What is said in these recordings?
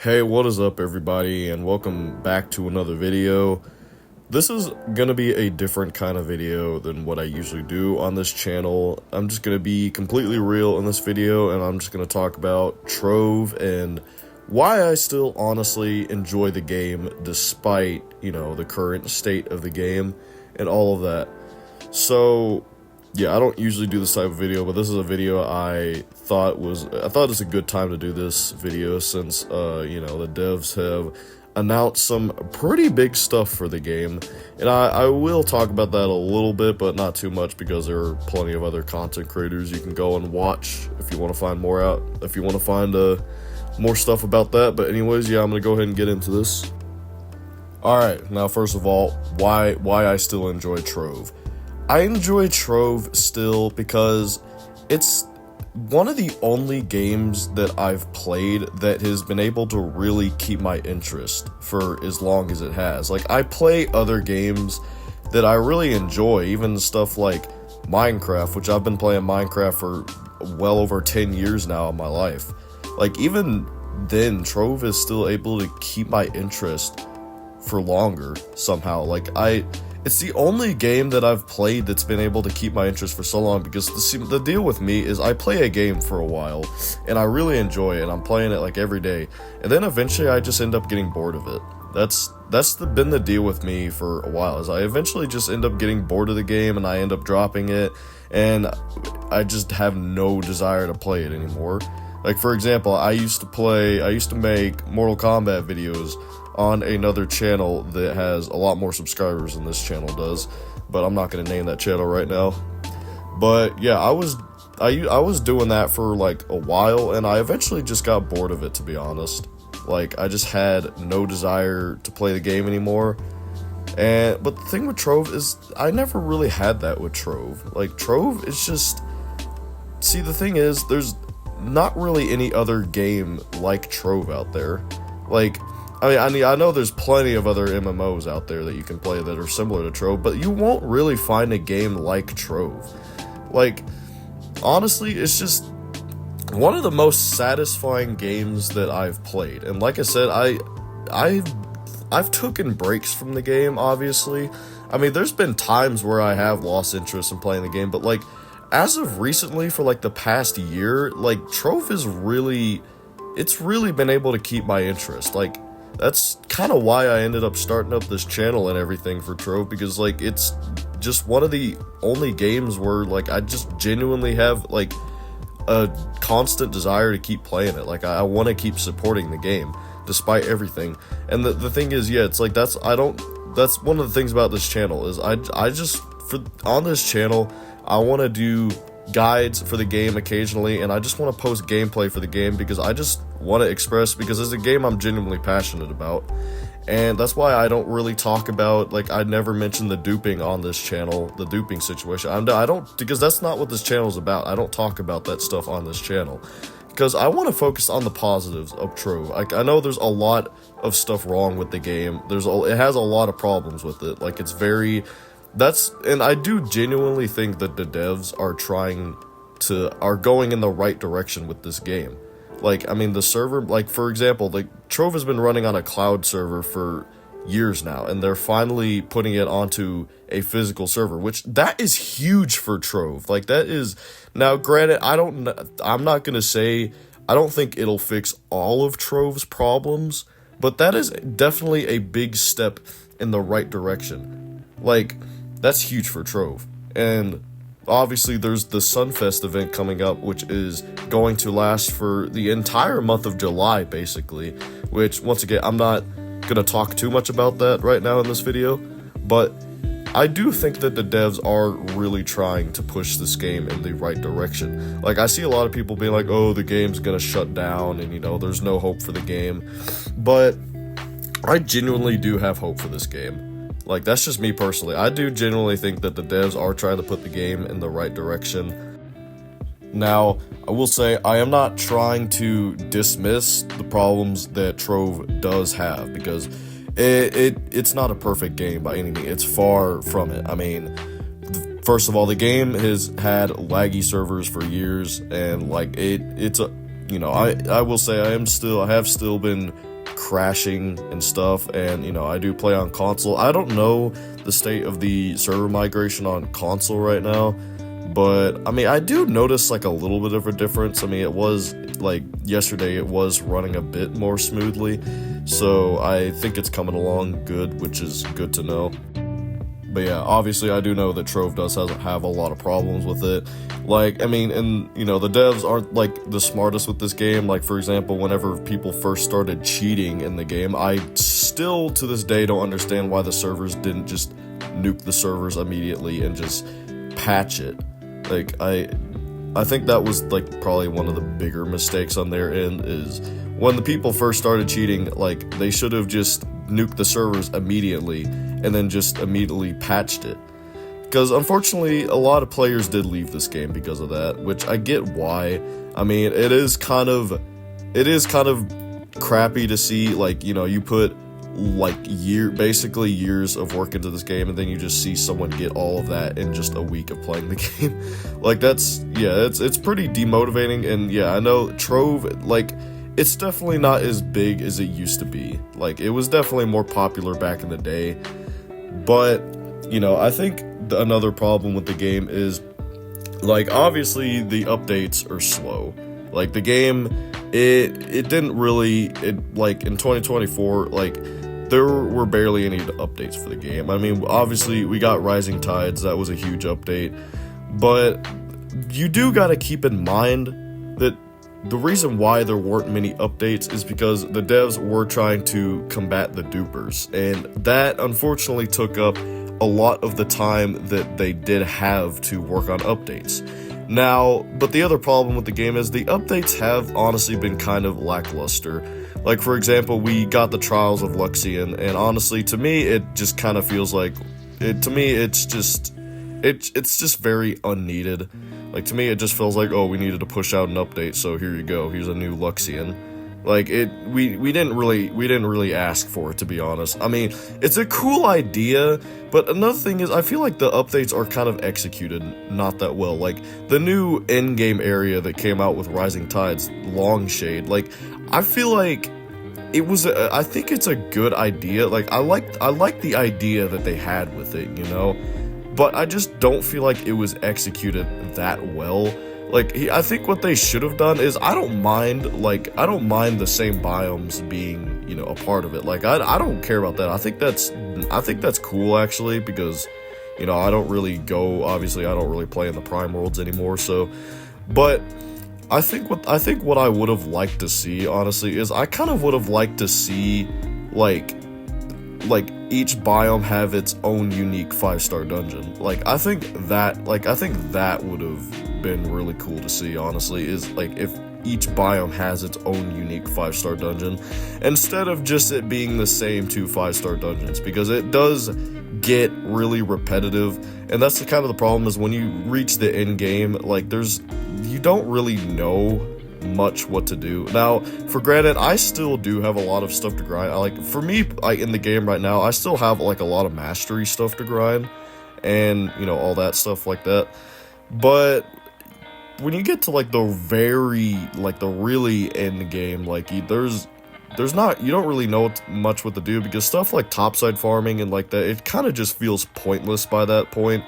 Hey, what is up everybody, and welcome back to another video. This is gonna be a different kind of video than what I usually do on this channel. I'm just gonna be completely real in this video, and I'm just gonna talk about Trove and why I still honestly enjoy the game despite, the current state of the game and all of that. So, yeah, I don't usually do this type of video, but this is a video I thought it's a good time to do this video since, the devs have announced some pretty big stuff for the game. And I will talk about that a little bit, but not too much because there are plenty of other content creators you can go and watch if you want to find more out, if you want to find more stuff about that. But anyways, yeah, I'm going to go ahead and get into this. Alright, now first of all, why I still enjoy Trove. I enjoy Trove still because it's one of the only games that I've played that has been able to really keep my interest for as long as it has. Like, I play other games that I really enjoy, even stuff like Minecraft, which I've been playing Minecraft for well over 10 years now in my life. Like, even then, Trove is still able to keep my interest for longer somehow. It's the only game that I've played that's been able to keep my interest for so long, because the deal with me is I play a game for a while and I really enjoy it and I'm playing it like every day, and then eventually I just end up getting bored of it. That's been the deal with me for a while, is I eventually just end up getting bored of the game and I end up dropping it, and I just have no desire to play it anymore. Like, for example, I used to make Mortal Kombat videos on another channel that has a lot more subscribers than this channel does, but I'm not going to name that channel right now. But yeah, I was doing that for like a while, and I eventually just got bored of it, to be honest. Like, I just had no desire to play the game anymore. But the thing with Trove is I never really had that with Trove. Like, Trove is just, see, the thing is, there's not really any other game like Trove out there. Like, I know there's plenty of other MMOs out there that you can play that are similar to Trove, but you won't really find a game like Trove. Like, honestly, it's just one of the most satisfying games that I've played. And like I said, I've taken breaks from the game, obviously. I mean, there's been times where I have lost interest in playing the game, but like, as of recently, for like the past year, like, Trove is it's really been able to keep my interest. Like, that's kind of why I ended up starting up this channel and everything for Trove, because like, it's just one of the only games where like I just genuinely have like a constant desire to keep playing it. Like, I want to keep supporting the game despite everything. And the thing is, yeah, it's like that's one of the things about this channel is on this channel I want to do guides for the game occasionally, and I just want to post gameplay for the game because I just want to express, because it's a game I'm genuinely passionate about. And that's why I don't really talk about, like, I never mention the duping on this channel, the duping situation. I don't, because that's not what this channel is about. I don't talk about that stuff on this channel because I want to focus on the positives of Trove. Like, I know there's a lot of stuff wrong with the game. It has a lot of problems with it. Like, and I do genuinely think that the devs are going in the right direction with this game. Like, I mean, the server, like, for example, like, Trove has been running on a cloud server for years now, and they're finally putting it onto a physical server, which that is huge for Trove. Like, that is, now granted, I'm not gonna say, I don't think it'll fix all of Trove's problems, but that is definitely a big step in the right direction. Like, that's huge for Trove. And obviously there's the Sunfest event coming up, which is going to last for the entire month of July, basically, which, once again, I'm not gonna talk too much about that right now in this video, but I do think that the devs are really trying to push this game in the right direction. Like, I see a lot of people being like, oh, the game's gonna shut down and, there's no hope for the game, but I genuinely do have hope for this game. Like, that's just me personally. I do genuinely think that the devs are trying to put the game in the right direction. Now, I will say, I am not trying to dismiss the problems that Trove does have, because it's not a perfect game by any means. It's far from it. I mean, first of all, the game has had laggy servers for years, and like, I will say I have still been crashing and stuff, and, you know, I do play on console. I don't know the state of the server migration on console right now, but, I mean, I do notice, like, a little bit of a difference. I mean, it was, like, yesterday it was running a bit more smoothly, so I think it's coming along good, which is good to know. But yeah, obviously I do know that Trove does have a lot of problems with it. Like, I mean, and, you know, the devs aren't, like, the smartest with this game. Like, for example, whenever people first started cheating in the game, I still, to this day, don't understand why the servers didn't just nuke the servers immediately and just patch it. Like, I think that was, like, probably one of the bigger mistakes on their end, is when the people first started cheating, like, they should have just nuked the servers immediately and then just immediately patched it. Because unfortunately, a lot of players did leave this game because of that, which I get why. I mean, it is kind of crappy to see, like, you know, you put like basically years of work into this game, and then you just see someone get all of that in just a week of playing the game. Like, that's, yeah, it's pretty demotivating. And yeah, I know Trove, like, it's definitely not as big as it used to be. Like, it was definitely more popular back in the day. But, you know, I think another problem with the game is, like, obviously the updates are slow. Like, the game, it didn't really, like, in 2024, like, there were barely any updates for the game. I mean, obviously, we got Rising Tides, that was a huge update. But you do gotta keep in mind that the reason why there weren't many updates is because the devs were trying to combat the dupers, and that unfortunately took up a lot of the time that they did have to work on updates. Now, but the other problem with the game is the updates have honestly been kind of lackluster. Like, for example, we got the Trials of Luxian, and honestly, to me, it just kind of feels like, it's just very unneeded. Like, to me, it just feels like, oh, we needed to push out an update, so here you go, here's a new Luxian. Like, we didn't really ask for it, to be honest. I mean, it's a cool idea, but another thing is, I feel like the updates are kind of executed not that well. Like, the new Endgame area that came out with Rising Tides, Longshade, like, I feel like it was, I think it's a good idea. Like, I like the idea that they had with it, you know? But I just don't feel like it was executed that well. Like, I think what they should have done is, I don't mind the same biomes being, you know, a part of it. Like, I don't care about that. I think that's cool, actually, because, you know, I don't really play in the Prime Worlds anymore, so, but I think what I would have liked to see, honestly, is I kind of would have liked to see, like each biome have its own unique 5-star dungeon. Like, I think that would have been really cool to see, honestly, is, like, if each biome has its own unique 5-star dungeon, instead of just it being the same 2 5-star dungeons, because it does get really repetitive, and that's kind of the problem, is when you reach the end game, like, you don't really know much what to do. Now, for granted, I still do have a lot of stuff to grind. For me, in the game right now, I still have, like, a lot of mastery stuff to grind, and, you know, all that stuff like that. But when you get to, like, the really end game, like, you don't really know much what to do, because stuff like topside farming and like that, it kind of just feels pointless by that point.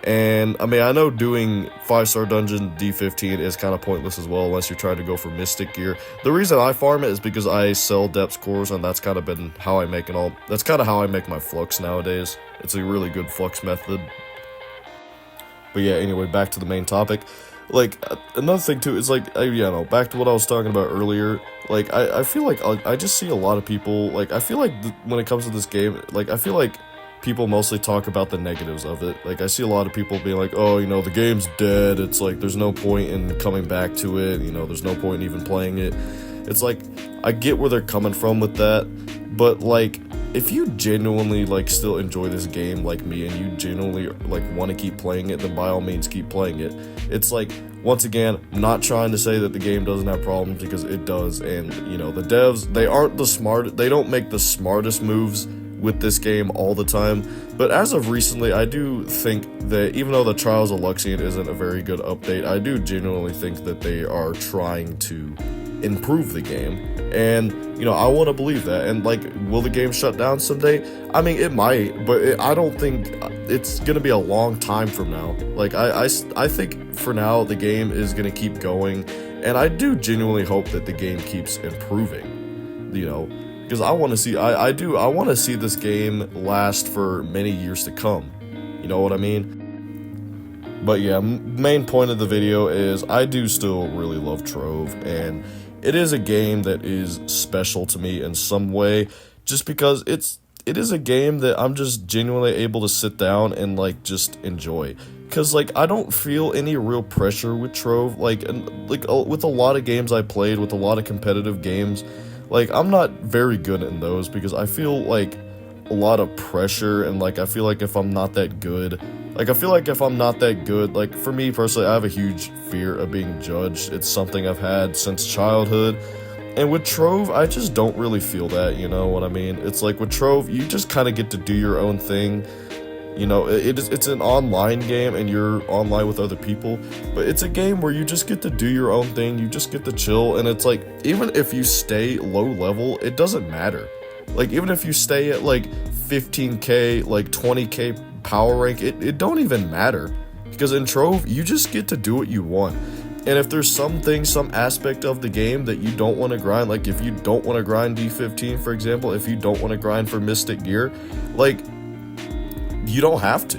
And, I mean, I know doing 5-star dungeon D15 is kind of pointless as well, unless you're trying to go for mystic gear. The reason I farm it is because I sell depths cores, and that's kind of been how I make my flux nowadays. It's a really good flux method. But yeah, anyway, back to the main topic. Like, another thing too is, like, back to what I was talking about earlier. Like, I feel like I just see a lot of people, like, I feel like when it comes to this game, like, I feel like people mostly talk about the negatives of it. Like, I see a lot of people being like, oh, you know, the game's dead, it's like, there's no point in coming back to it, you know, there's no point in even playing it. It's like, I get where they're coming from with that, but, like, if you genuinely, like, still enjoy this game like me, and you genuinely, like, want to keep playing it, then by all means keep playing it. It's like, once again, I'm not trying to say that the game doesn't have problems, because it does, and, you know, the devs, they don't make the smartest moves with this game all the time, but as of recently, I do think that even though the Trials of Luxian isn't a very good update, I do genuinely think that they are trying to improve the game. And, you know, I want to believe that. And, like, will the game shut down someday? I mean, it might, but I don't think it's going to be a long time from now. Like, I think for now the game is going to keep going. And I do genuinely hope that the game keeps improving, you know, because I want to see, I want to see this game last for many years to come. You know what I mean? But yeah, main point of the video is I do still really love Trove, and it is a game that is special to me in some way, just because it is a game that I'm just genuinely able to sit down and like just enjoy. Cause like I don't feel any real pressure with Trove, like with a lot of games I played, with a lot of competitive games, like I'm not very good in those because I feel like a lot of pressure, and like I feel like if I'm not that good, like for me personally, I have a huge fear of being judged. It's something I've had since childhood. And with Trove, I just don't really feel that, you know what I mean? It's like with Trove, you just kind of get to do your own thing. You know, it's an online game and you're online with other people, but it's a game where you just get to do your own thing, you just get to chill, and it's like, even if you stay low level, it doesn't matter. Like, even if you stay at like 15k, like 20k power rank, it don't even matter. Because in Trove, you just get to do what you want. And if there's some aspect of the game that you don't want to grind, like if you don't want to grind D15, for example, if you don't want to grind for Mystic Gear, like, you don't have to.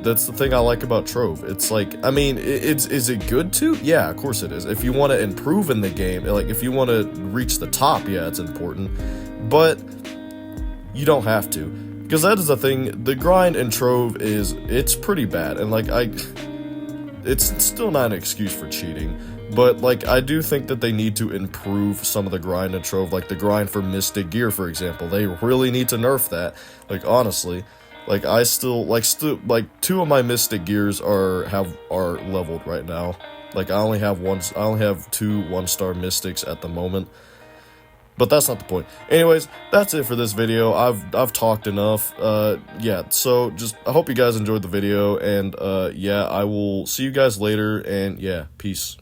That's the thing I like about Trove. It's like, I mean, is it good to? Yeah, of course it is. If you want to improve in the game, like if you want to reach the top, yeah, it's important. But you don't have to. Because that is the thing, the grind in Trove it's pretty bad. And like, it's still not an excuse for cheating. But like, I do think that they need to improve some of the grind in Trove. Like the grind for Mystic Gear, for example. They really need to nerf that. Like, honestly. Like, I still, like, two of my Mystic Gears are leveled right now. Like, I only have two 1-star Mystics at the moment. But that's not the point. Anyways, that's it for this video. I've talked enough. Yeah, so just, I hope you guys enjoyed the video, and, yeah, I will see you guys later, and, yeah, peace.